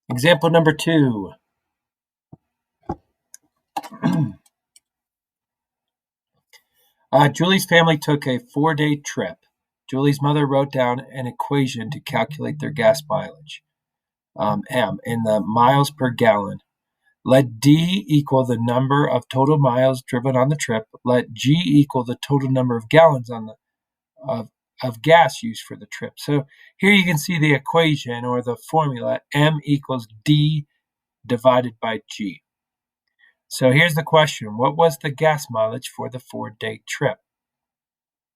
Example number 2. Julie's family took a 4-day trip. Julie's mother wrote down an equation to calculate their gas mileage, M, in the miles per gallon. Let D equal the number of total miles driven on the trip. Let G equal the total number of gallons of gas used for the trip. So here you can see the equation or the formula, M equals D divided by G. So here's the question. What was the gas mileage for the 4-day trip?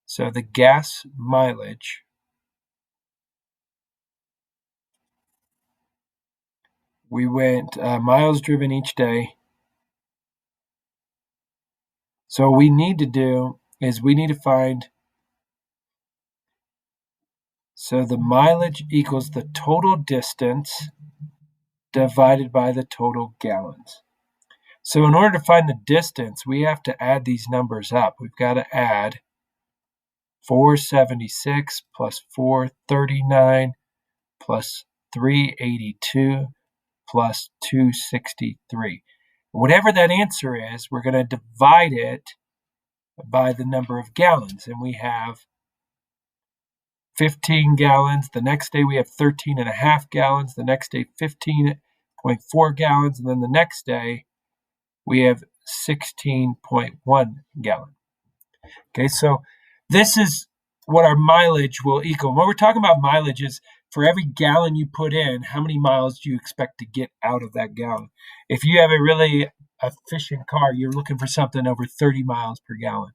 So the gas mileage we went miles driven each day. So what we need to do is we need to find, so the mileage equals the total distance divided by the total gallons. So in order to find the distance, we have to add these numbers up. We've got to add 476 plus 439 plus 382 plus 263. Whatever that answer is, we're going to divide it by the number of gallons. And we have 15 gallons. The next day we have 13.5 gallons. The next day 15.4 gallons. And then the next day we have 16.1 gallon. Okay, so this is what our mileage will equal. When we're talking about mileage is for every gallon you put in, how many miles do you expect to get out of that gallon? If you have a really efficient car, you're looking for something over 30 miles per gallon.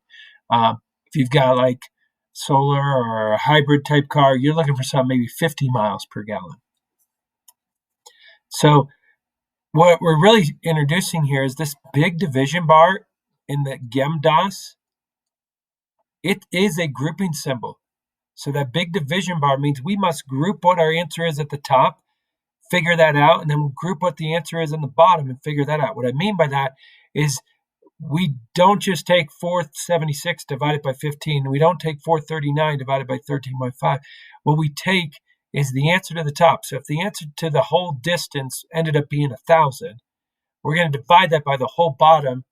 If you've got like solar or a hybrid type car, you're looking for something maybe 50 miles per gallon. So what we're really introducing here is this big division bar in the GEMDAS. It is a grouping symbol. So that big division bar means we must group what our answer is at the top, figure that out, and then we'll group what the answer is in the bottom and figure that out. What I mean by that is we don't just take 476 divided by 15. And we don't take 439 divided by 13.5. What we take is the answer to the top. So if the answer to the whole distance ended up being 1,000, we're going to divide that by the whole bottom.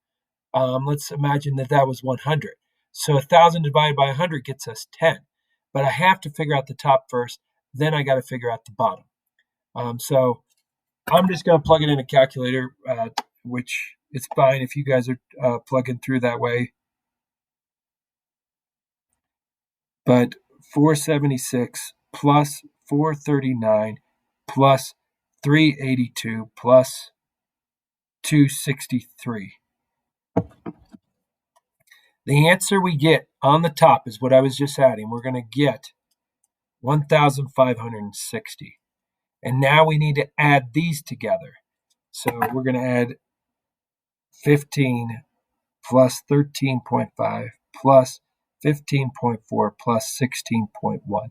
Let's imagine that was 100. So 1,000 divided by 100 gets us 10. But I have to figure out the top first, then I got to figure out the bottom. So I'm just going to plug it in a calculator, which is fine if you guys are plugging through that way. But 476 plus 439 plus 382 plus 263. The answer we get on the top is what I was just adding. We're going to get 1,560. And now we need to add these together. So we're going to add 15 plus 13.5 plus 15.4 plus 16.1.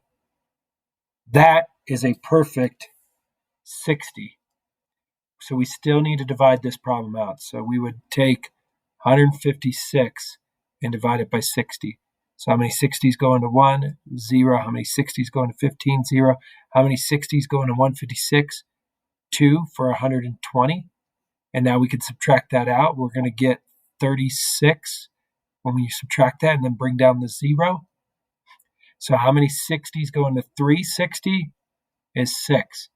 That is a perfect 60. So we still need to divide this problem out. So we would take 156 and divide it by 60. So how many 60s go into 1? 0. How many 60s go into 15? 0. How many 60s go into 156? 2 for 120. And now we can subtract that out. We're going to get 36 when we subtract that and then bring down the 0. So how many 60s go into 360 is 6.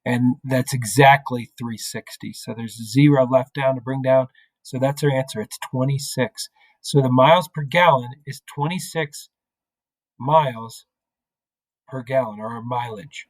And that's exactly 360. So there's 0 left down to bring down. So that's our answer. It's 26. So the miles per gallon is 26 miles per gallon, or our mileage.